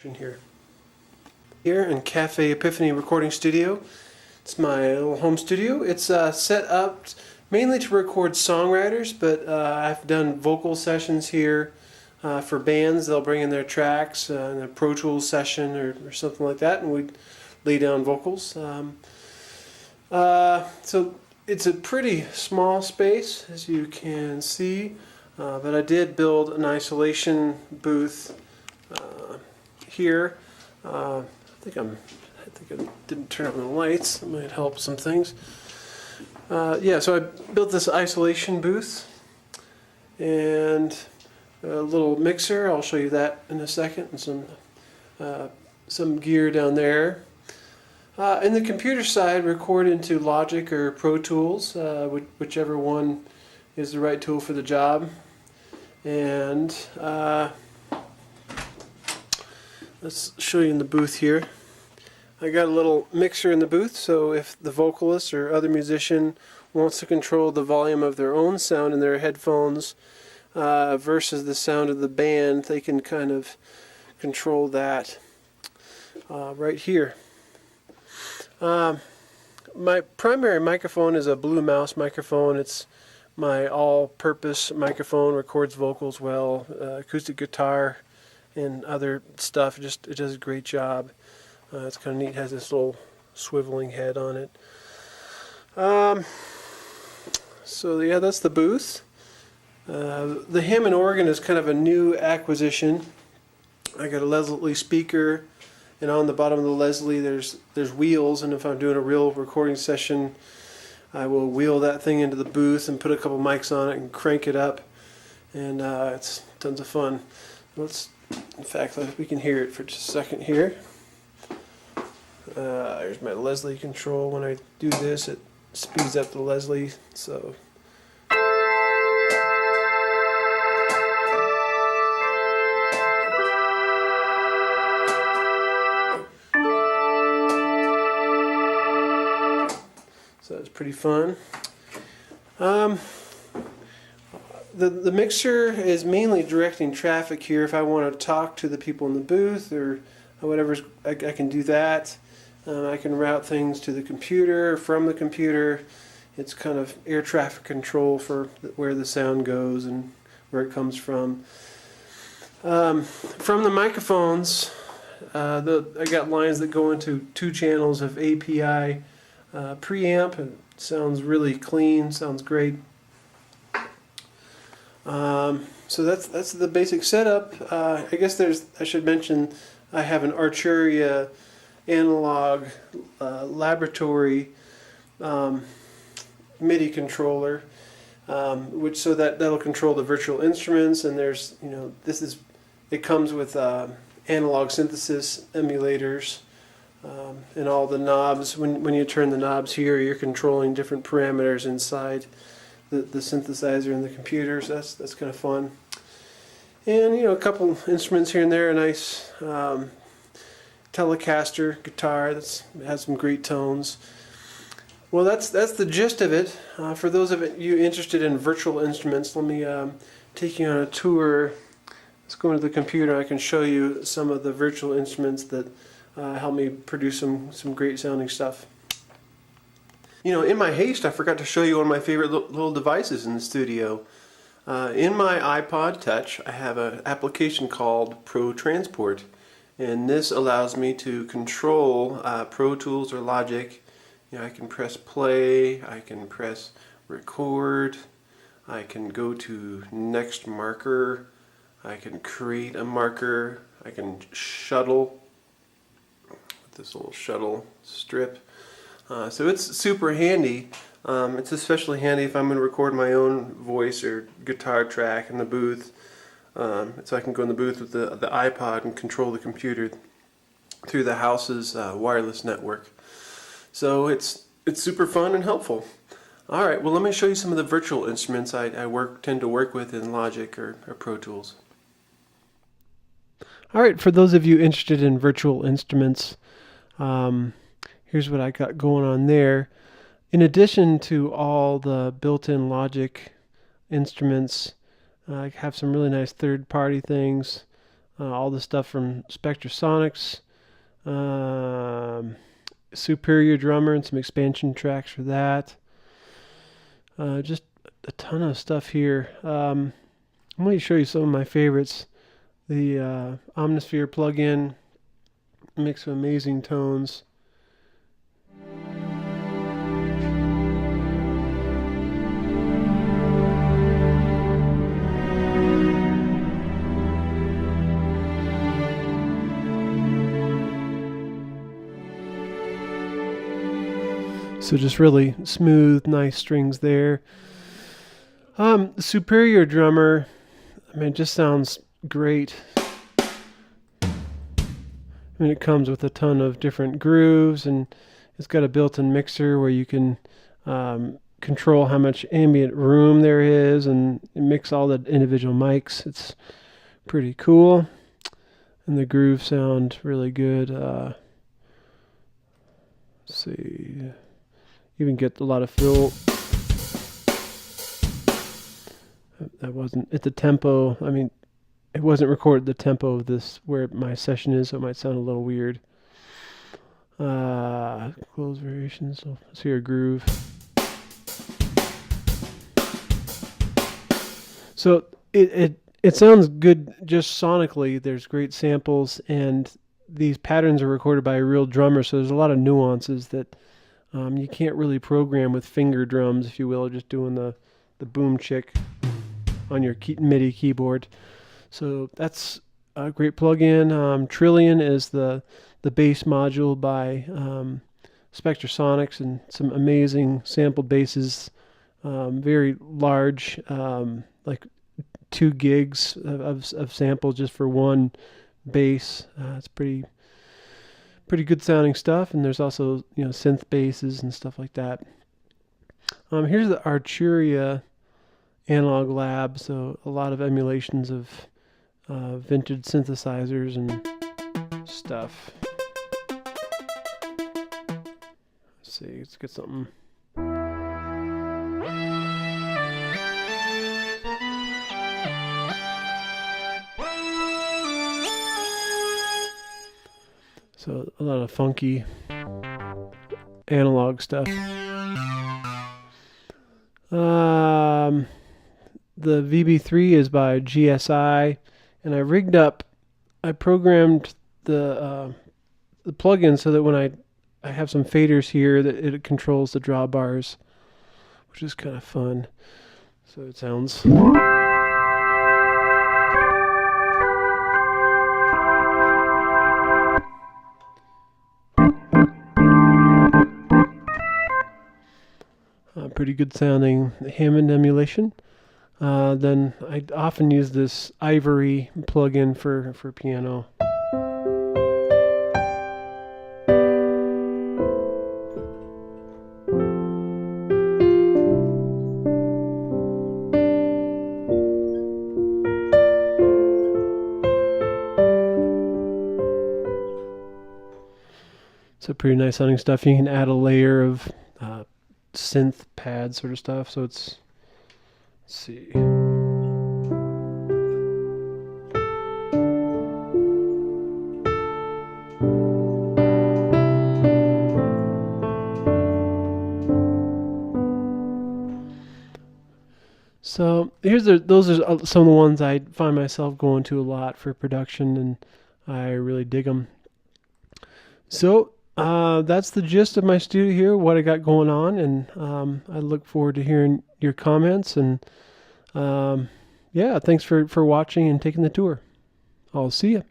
Here in Cafe Epiphany recording studio. It's my little home studio. It's set up mainly to record songwriters, but I've done vocal sessions here for bands. They'll bring in their tracks in a Pro Tools session or something like that, and we lay down vocals. So it's a pretty small space, as you can see, but I did build an isolation booth here. I think I didn't turn on the lights. That might help some things. So I built this isolation booth and a little mixer. I'll show you that in a second, and some gear down there. In the computer side, record into Logic or Pro Tools, whichever one is the right tool for the job. And let's show you in the booth here. I got a little mixer in the booth, so if the vocalist or other musician wants to control the volume of their own sound in their headphones versus the sound of the band, they can kind of control that right here. My primary microphone is a Blue Mouse microphone. It's my all-purpose microphone, records vocals well, acoustic guitar and other stuff. It does a great job. It's kind of neat. It has this little swiveling head on it. So yeah, that's the booth. The Hammond organ is kind of a new acquisition. I got a Leslie speaker, and on the bottom of the Leslie there's wheels, and if I'm doing a real recording session, I will wheel that thing into the booth and put a couple mics on it and crank it up, and it's tons of fun. In fact, we can hear it for just a second here. There's my Leslie control. When I do this, it speeds up the Leslie. So it's pretty fun. The mixer is mainly directing traffic here. If I want to talk to the people in the booth or whatever, I can do that. I can route things to the computer, from the computer. It's kind of air traffic control for where the sound goes and where it comes from. From the microphones, I got lines that go into 2 channels of API preamp. It sounds really clean, sounds great. So that's the basic setup. I guess I should mention I have an Arturia analog laboratory MIDI controller, that'll control the virtual instruments, and it comes with analog synthesis emulators, and all the knobs. When you turn the knobs here, you're controlling different parameters inside the synthesizer in the computer, so that's kind of fun. And a couple instruments here and there, a nice Telecaster guitar that has some great tones. Well, that's the gist of it. For those of you interested in virtual instruments, let me take you on a tour. Let's go into the computer. I can show you some of the virtual instruments that help me produce some great sounding stuff. In my haste, I forgot to show you one of my favorite little devices in the studio. In my iPod Touch, I have an application called Pro Transport, and this allows me to control Pro Tools or Logic. I can press play, I can press record, I can go to next marker, I can create a marker, I can shuttle with this little shuttle strip. So it's super handy. It's especially handy if I'm going to record my own voice or guitar track in the booth. So I can go in the booth with the iPod and control the computer through the house's wireless network. So it's super fun and helpful. Alright, well, let me show you some of the virtual instruments I tend to work with in Logic or Pro Tools. Alright, for those of you interested in virtual instruments, here's what I got going on there. In addition to all the built-in Logic instruments, I have some really nice third-party things. all the stuff from Spectrasonics, Superior Drummer, and some expansion tracks for that. Just a ton of stuff here. I'm going to show you some of my favorites. The Omnisphere plugin, mix of amazing tones. So just really smooth, nice strings there. The Superior Drummer, I mean, it just sounds great. I mean, it comes with a ton of different grooves, and it's got a built-in mixer where you can control how much ambient room there is and mix all the individual mics. It's pretty cool, and the grooves sound really good. Let's see. Even get a lot of fill. That wasn't at the tempo. I mean, it wasn't recorded the tempo of this where my session is, so it might sound a little weird. Close variations. So let's hear a groove. So it sounds good just sonically. There's great samples, and these patterns are recorded by a real drummer, so there's a lot of nuances that you can't really program with finger drums, if you will, just doing the boom chick on your MIDI keyboard. So that's a great plugin. Trillion is the bass module by Spectrasonics, and some amazing sample basses, very large, like 2 gigs of sample just for one bass. It's pretty good sounding stuff, and there's also synth basses and stuff like that. Here's the Arturia Analog Lab, so a lot of emulations of vintage synthesizers and stuff. Let's see, let's get something. So a lot of funky analog stuff. The VB3 is by GSI, and I programmed the plugin so that when I have some faders here, that it controls the drawbars, which is kind of fun. So it sounds. Pretty good sounding Hammond emulation. Then I often use this Ivory plugin for piano. So pretty nice sounding stuff. You can add a layer of synth pad sort of stuff. So let's see. So those are some of the ones I find myself going to a lot for production, and I really dig them. So that's the gist of my studio here, what I got going on, and I look forward to hearing your comments, and yeah, thanks for watching and taking the tour. I'll see you.